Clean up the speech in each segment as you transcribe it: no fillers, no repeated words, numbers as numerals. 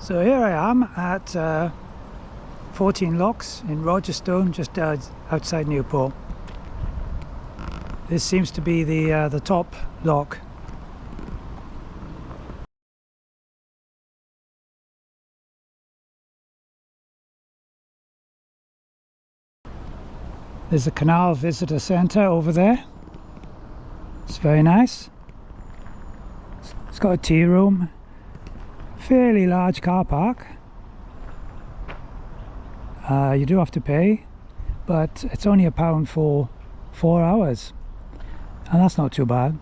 So here I am at 14 Locks in Rogerstone, just outside Newport. This seems to be the top lock. There's a canal visitor centre over there. It's very nice. It's got a tea room, fairly large car park. You do have to pay, but it's only £1 for 4 hours, and that's not too bad.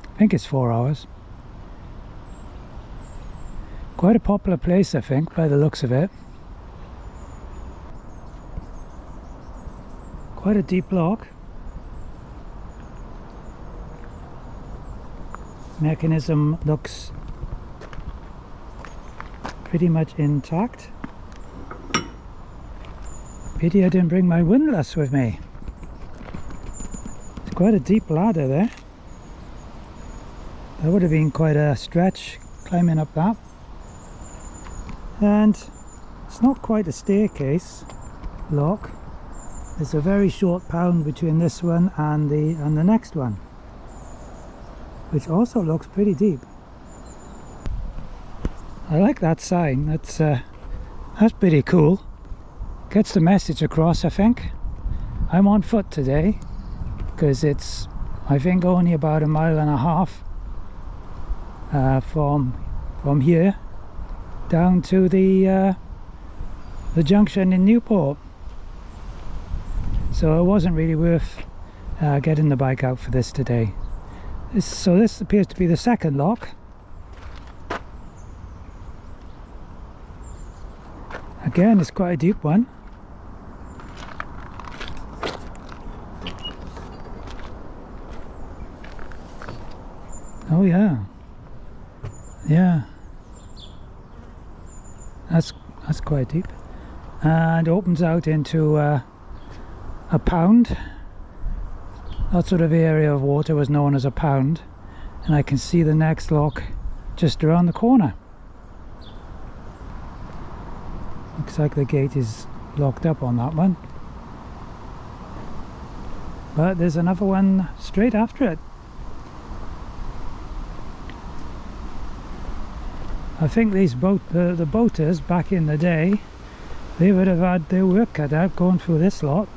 I think it's 4 hours. Quite a popular place, I think, by the looks of it. Quite a deep lock. Mechanism looks pretty much intact. Pity I didn't bring my windlass with me. It's quite a deep ladder there. That would have been quite a stretch climbing up that. And it's not quite a staircase lock. There's a very short pound between this one and the next one, which also looks pretty deep. I like that sign. That's pretty cool. Gets the message across, I think. I'm on foot today because it's, I think, only about 1.5 miles from here down to the junction in Newport. So it wasn't really worth getting the bike out for this today. So this appears to be the second lock. Again, it's quite a deep one. Oh yeah, that's quite deep, and opens out into a pound. That sort of area of water was known as a pound, and I can see the next lock just around the corner. Looks like the gate is locked up on that one, but there's another one straight after it. I think these the boaters back in the day, they would have had their work cut out going through this lot,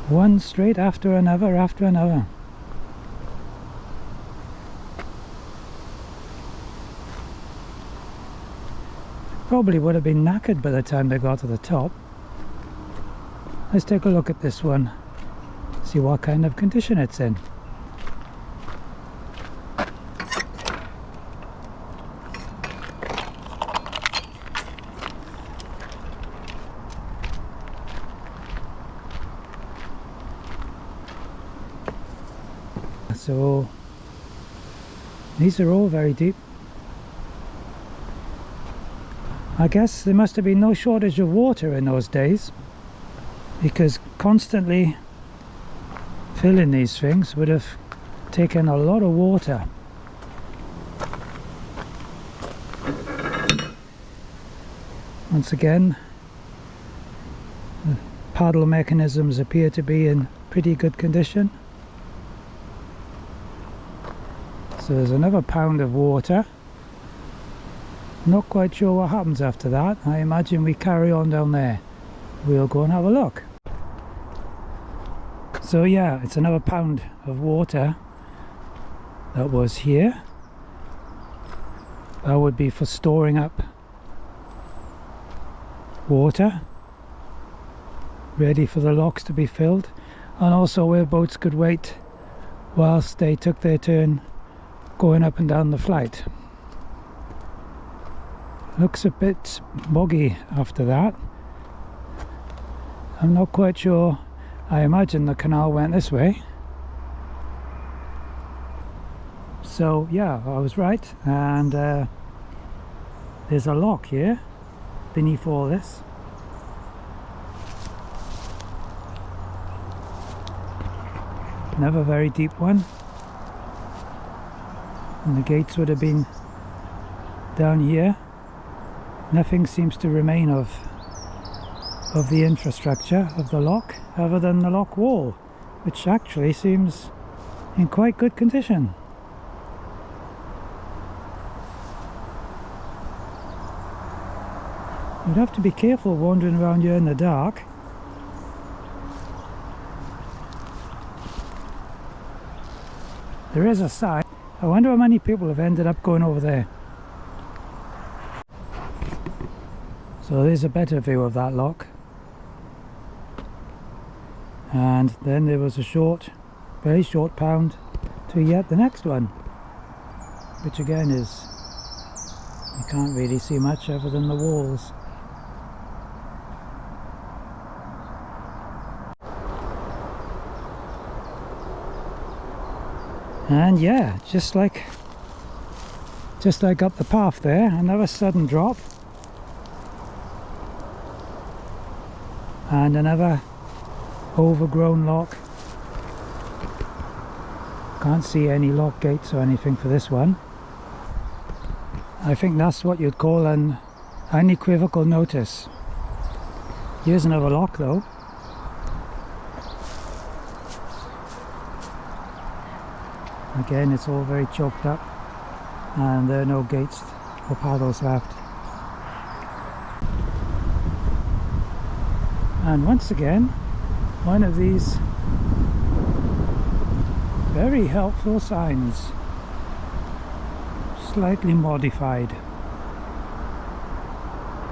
one straight after another after another. Probably would have been knackered by the time they got to the top. Let's take a look at this one, see what kind of condition it's in. So these are all very deep. I guess there must have been no shortage of water in those days, because constantly filling these things would have taken a lot of water. Once again, the paddle mechanisms appear to be in pretty good condition. So there's another pound of water. Not quite sure what happens after that. I imagine we carry on down there. We'll go and have a look. So yeah, it's another pound of water that was here. That would be for storing up water, ready for the locks to be filled, and also where boats could wait whilst they took their turn going up and down the flight. Looks a bit boggy after that. I'm not quite sure. I imagine the canal went this way. So yeah, I was right, and there's a lock here beneath all this. Another very deep one. And the gates would have been down here. Nothing seems to remain of the infrastructure of the lock other than the lock wall, which actually seems in quite good condition. You'd have to be careful wandering around here in the dark. There is a sign. I wonder how many people have ended up going over there. So there's a better view of that lock. And then there was a very short pound to yet the next one, which again is, you can't really see much other than the walls. And yeah, just like up the path there, another sudden drop and another overgrown lock. Can't see any lock gates or anything for this one. I think that's what you'd call an unequivocal notice. Here's another lock though. Again, it's all very choked up and there are no gates or paddles left. And once again, one of these very helpful signs, slightly modified.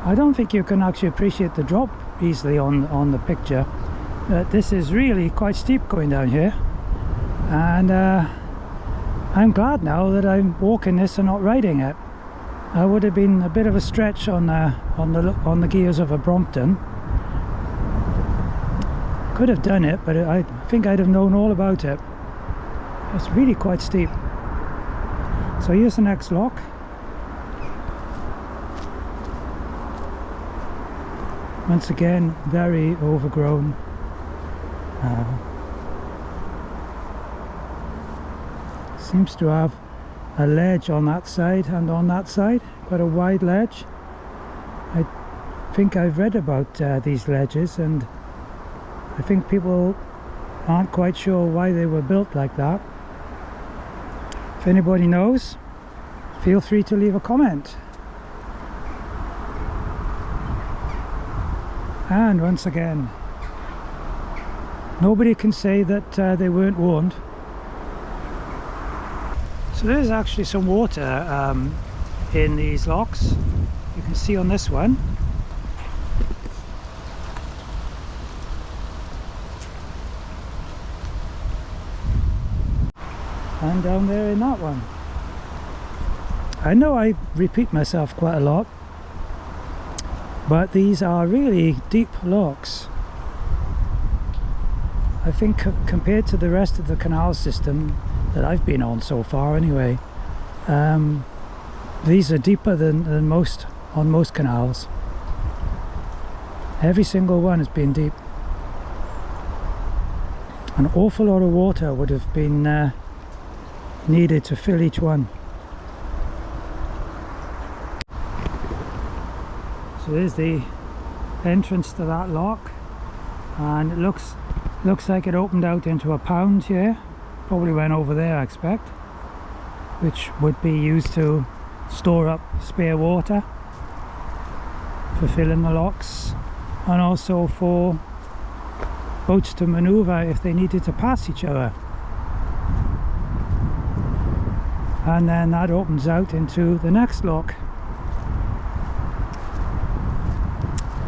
I don't think you can actually appreciate the drop easily on the picture. This is really quite steep going down here, and I'm glad now that I'm walking this and not riding it. I would have been a bit of a stretch on the gears of a Brompton. Could have done it, but I think I'd have known all about it. It's really quite steep. So here's the next lock. Once again, very overgrown. Seems to have a ledge on that side and on that side, quite a wide ledge. I think I've read about these ledges, and I think people aren't quite sure why they were built like that. If anybody knows, feel free to leave a comment. And once again, nobody can say that they weren't warned. So there's actually some water in these locks. You can see on this one. And down there in that one. I know I repeat myself quite a lot, but these are really deep locks. I think compared to the rest of the canal system that I've been on so far anyway, these are deeper than most canals. Every single one has been deep. An awful lot of water would have been needed to fill each one. So there's the entrance to that lock, and it looks like it opened out into a pound here. Probably went over there, I expect, which would be used to store up spare water for filling the locks, and also for boats to maneuver if they needed to pass each other. And then that opens out into the next lock,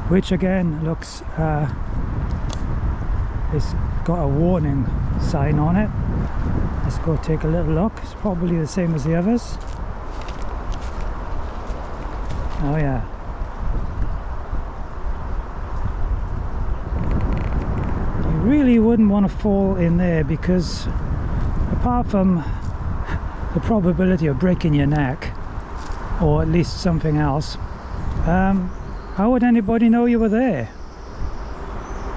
which again looks it's got a warning sign on it. Let's go take a little look. It's probably the same as the others. Oh yeah. You really wouldn't want to fall in there, because apart from the probability of breaking your neck, or at least something else, how would anybody know you were there?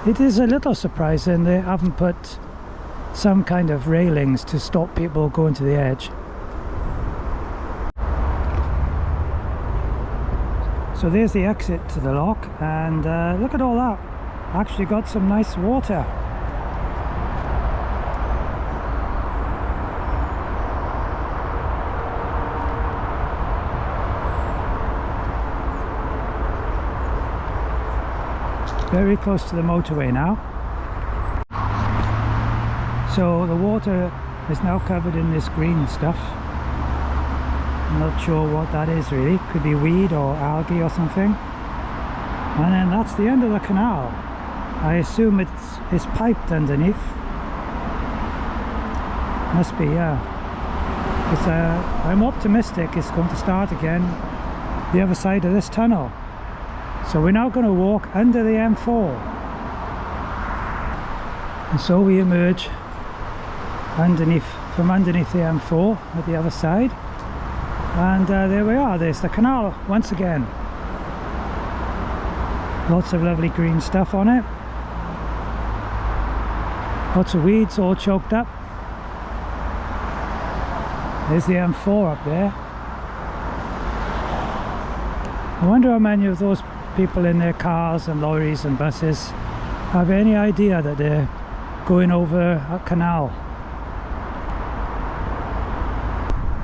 It is a little surprising they haven't put some kind of railings to stop people going to the edge. So there's the exit to the lock, and look at all that. Actually got some nice water. Very close to the motorway now. So the water is now covered in this green stuff. I'm not sure what that is really. Could be weed or algae or something. And then that's the end of the canal. I assume it's piped underneath. Must be, yeah. I'm optimistic it's going to start again the other side of this tunnel. So we're now going to walk under the M4. And so we emerge from underneath the M4 at the other side. And there we are, there's the canal once again. Lots of lovely green stuff on it. Lots of weeds all choked up. There's the M4 up there. I wonder how many of those people in their cars and lorries and buses have any idea that they're going over a canal.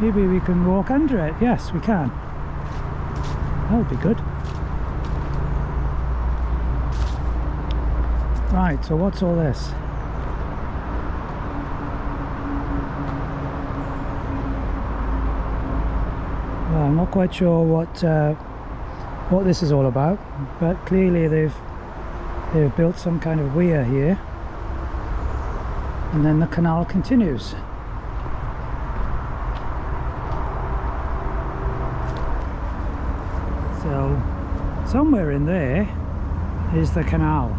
Maybe we can walk under it. Yes, we can. That would be good. Right, so what's all this? Well, I'm not quite sure what this is all about, but clearly they've built some kind of weir here, and then the canal continues. So somewhere in there is the canal.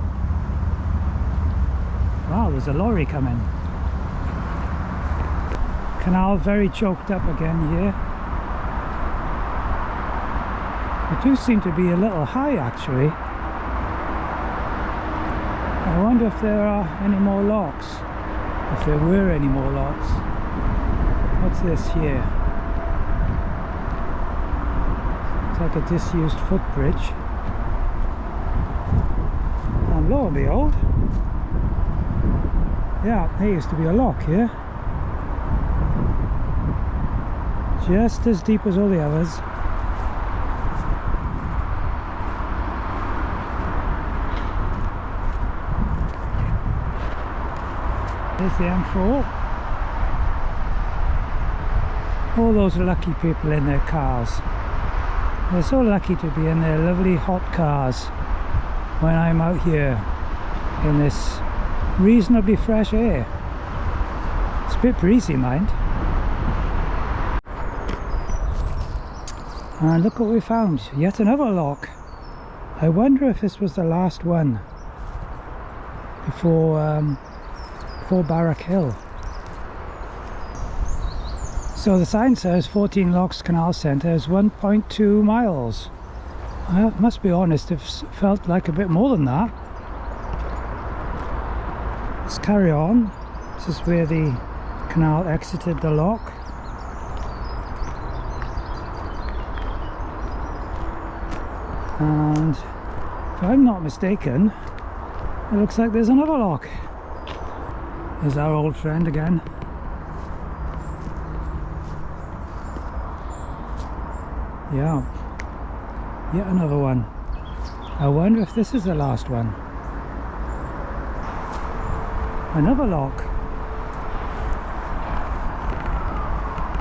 Wow, there's a lorry coming. Canal very choked up again here. It does seem to be a little high actually. I wonder if there are any more locks. If there were any more locks. What's this here? It's like a disused footbridge. And lo and behold, yeah, there used to be a lock here. Just as deep as all the others. There's the M4. All those lucky people in their cars. They're so lucky to be in their lovely hot cars when I'm out here in this reasonably fresh air. It's a bit breezy, mind. And look what we found. Yet another lock. I wonder if this was the last one before Barrack Hill. So the sign says 14 Locks Canal Centre is 1.2 miles. I must be honest, it felt like a bit more than that. Let's carry on. This is where the canal exited the lock. And if I'm not mistaken, it looks like there's another lock. There's our old friend again. Yeah, yet another one. I wonder if this is the last one. Another lock.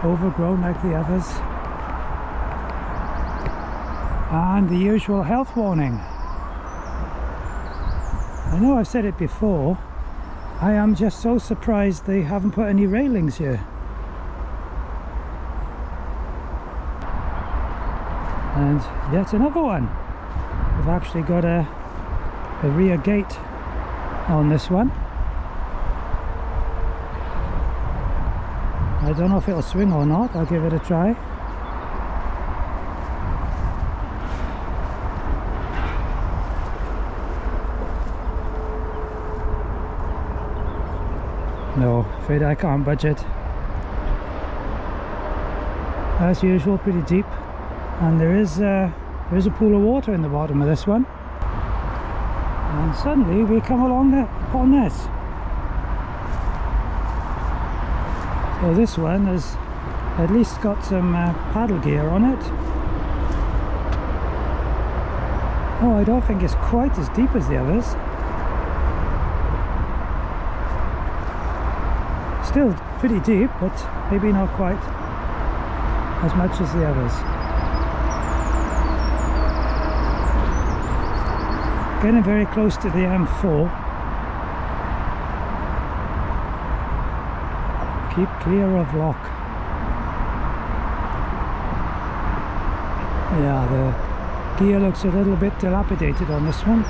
Overgrown like the others. And the usual health warning. I know I've said it before. I am just so surprised they haven't put any railings here. And yet another one. I've actually got a rear gate on this one. I don't know if it'll swing or not. I'll give it a try. No, afraid I can't budge it. As usual, pretty deep, and there is there's a pool of water in the bottom of this one, and suddenly we come along upon this. So this one has at least got some paddle gear on it. Oh, I don't think it's quite as deep as the others. Still pretty deep, but maybe not quite as much as the others. Getting very close to the M4. Keep clear of lock. Yeah, the gear looks a little bit dilapidated on this one,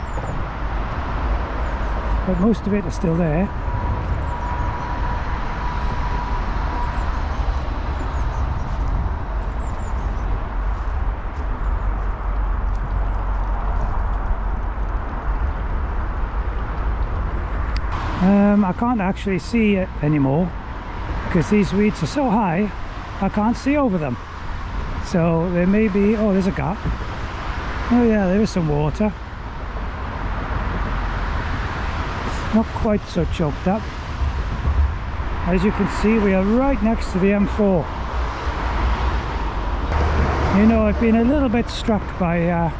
but most of it is still there. I can't actually see it anymore because these weeds are so high I can't see over them. So there may be, oh, there's a gap. Oh yeah, there is some water. Not quite so choked up. As you can see, we are right next to the M4. You know, I've been a little bit struck by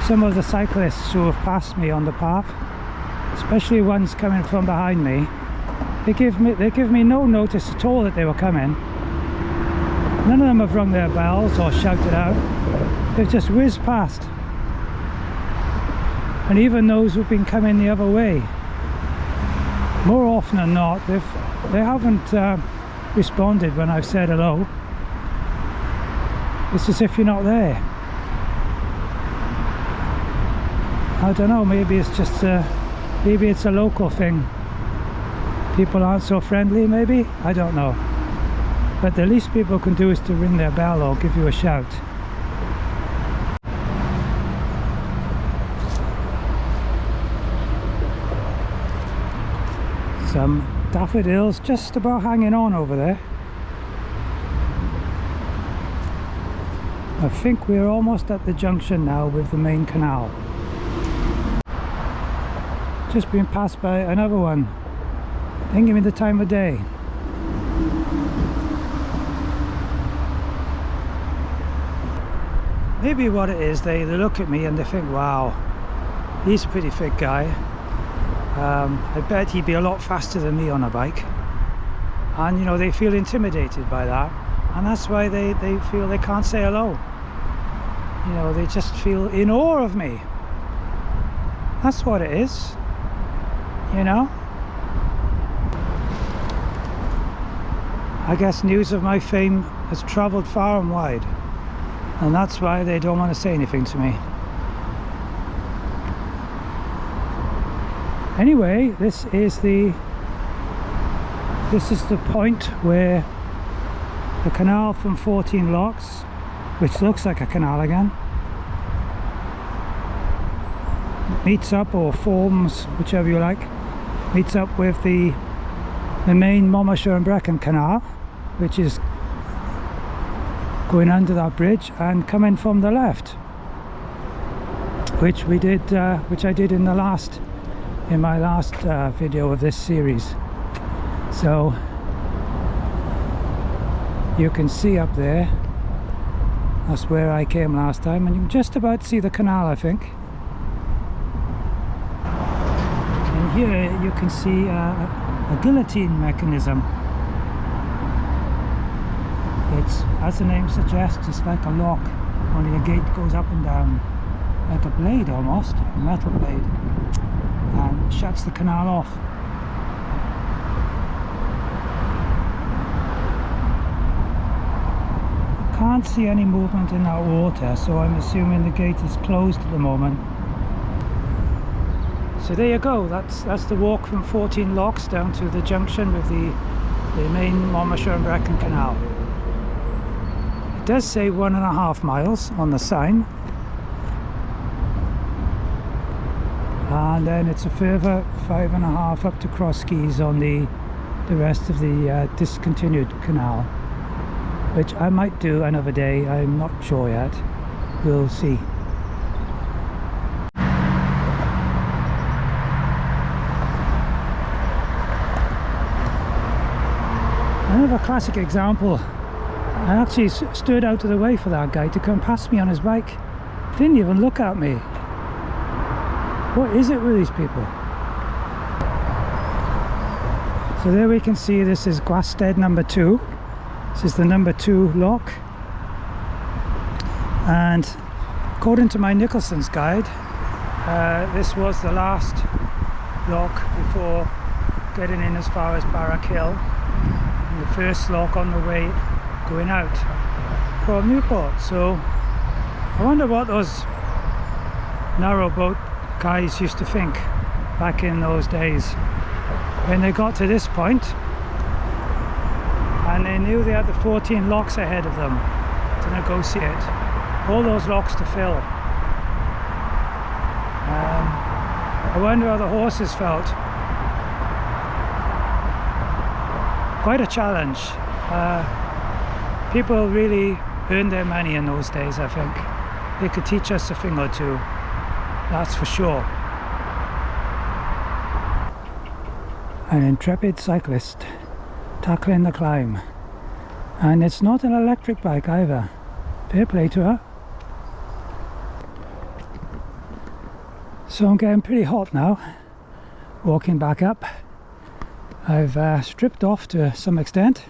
some of the cyclists who have passed me on the path, especially ones coming from behind me. They give me no notice at all that they were coming. None of them have rung their bells or shouted out. They've just whizzed past. And even those who've been coming the other way, more often than not, they haven't responded when I've said hello. It's as if you're not there. I don't know, maybe it's just maybe it's a local thing. People aren't so friendly, maybe? I don't know. But the least people can do is to ring their bell or give you a shout. Some daffodils just about hanging on over there. I think we're almost at the junction now with the main canal. Just been passed by another one. Didn't give me the time of day. Maybe what it is, they look at me and they think, wow, he's a pretty fit guy. I bet he'd be a lot faster than me on a bike. And you know, they feel intimidated by that. And that's why they feel they can't say hello. You know, they just feel in awe of me. That's what it is. You know, I guess news of my fame has travelled far and wide, and that's why they don't want to say anything to me. Anyway, this is the point where the canal from 14 Locks, which looks like a canal again, meets up, or forms, whichever you like, meets up with the main Monmouthshire and Brecon Canal, which is going under that bridge and coming from the left, which I did in my last video of this series. So you can see up there, that's where I came last time, and you can just about see the canal, I think. Here you can see a guillotine mechanism. It's, as the name suggests, it's like a lock, only the gate goes up and down like a blade almost, a metal blade, and shuts the canal off. I can't see any movement in that water, so I'm assuming the gate is closed at the moment. So there you go, that's the walk from 14 Locks down to the junction with the main Monmouthshire and Brecon Canal. It does say 1.5 miles on the sign, and then it's a further 5.5 up to Cross Keys on the rest of the discontinued canal, which I might do another day. I'm not sure yet. We'll see. Another classic example. I actually stood out of the way for that guy to come past me on his bike. Didn't even look at me. What is it with these people? So there we can see this is Gwasted number 2. This is the number 2 lock. And according to my Nicholson's guide, this was the last lock before getting in as far as Barrack Hill. And the first lock on the way going out from Newport. So I wonder what those narrowboat guys used to think back in those days when they got to this point and they knew they had the 14 locks ahead of them to negotiate, all those locks to fill. I wonder how the horses felt. Quite a challenge. People really earned their money in those days, I think. They could teach us a thing or two, that's for sure. An intrepid cyclist tackling the climb. And it's not an electric bike either. Fair play to her. So I'm getting pretty hot now, walking back up. I've stripped off to some extent.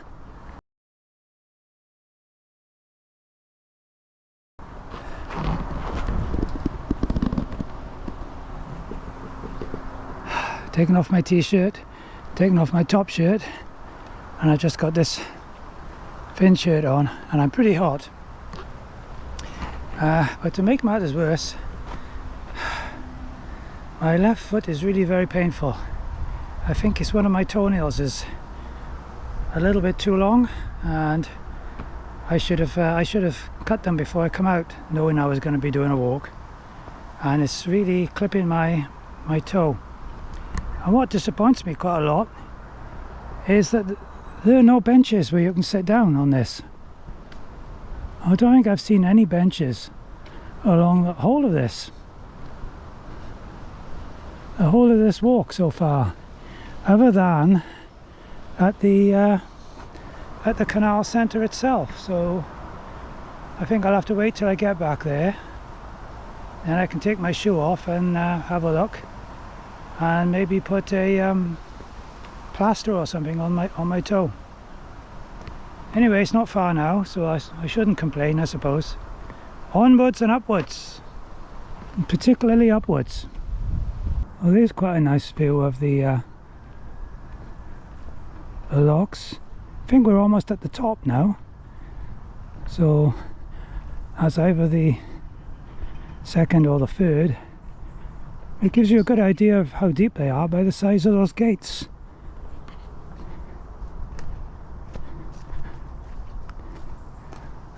Taking off my t-shirt, taking off my top shirt, and I just got this thin shirt on, and I'm pretty hot. But to make matters worse, my left foot is really very painful. I think it's one of my toenails is a little bit too long, and I should have cut them before I come out, knowing I was going to be doing a walk. And it's really clipping my toe. And what disappoints me quite a lot is that there are no benches where you can sit down on this. I don't think I've seen any benches along the whole of this walk so far, other than at the canal centre itself. So I think I'll have to wait till I get back there, and I can take my shoe off and have a look, and maybe put a plaster or something on my toe. Anyway, it's not far now, so I shouldn't complain, I suppose. Onwards and upwards, and particularly upwards. Well, there's quite a nice view of the locks. I think we're almost at the top now, so as either the second or the third, it gives you a good idea of how deep they are by the size of those gates.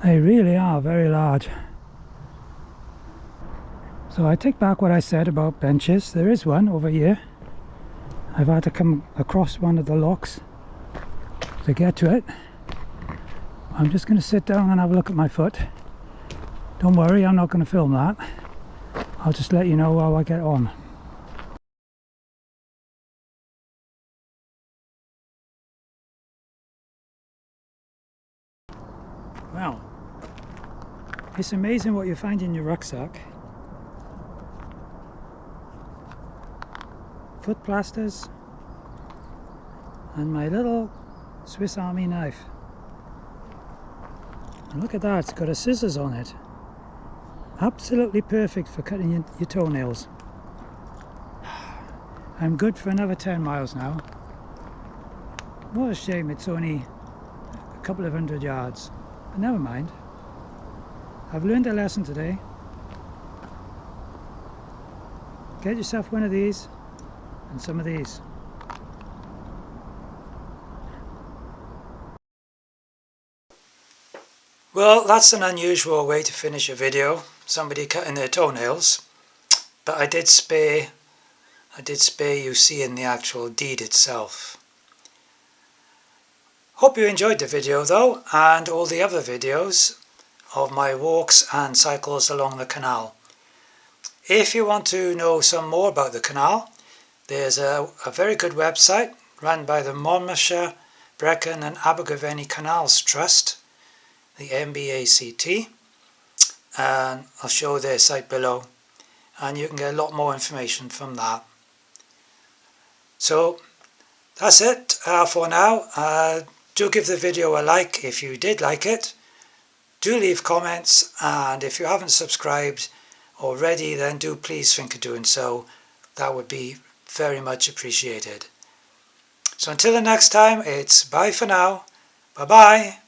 They really are very large. So I take back what I said about benches. There is one over here. I've had to come across one of the locks to get to it. I'm just going to sit down and have a look at my foot. Don't worry, I'm not going to film that. I'll just let you know how I get on. Wow, it's amazing what you find in your rucksack. Foot plasters and my little Swiss Army knife. And look at that, it's got a scissors on it. Absolutely perfect for cutting your toenails. I'm good for another 10 miles now. What a shame it's only a couple of 100 yards. But never mind. I've learned a lesson today. Get yourself one of these and some of these. Well, that's an unusual way to finish a video, somebody cutting their toenails, but I did spare you seeing the actual deed itself. Hope you enjoyed the video though, and all the other videos of my walks and cycles along the canal. If you want to know some more about the canal, there's a very good website run by the Monmouthshire, Brecon and Abergavenny Canals Trust, the MBACT, and I'll show their site below, and you can get a lot more information from that. So that's it for now. Do give the video a like if you did like it. Do leave comments, and if you haven't subscribed already, then do please think of doing so. That would be very much appreciated. So until the next time, it's bye for now. Bye bye.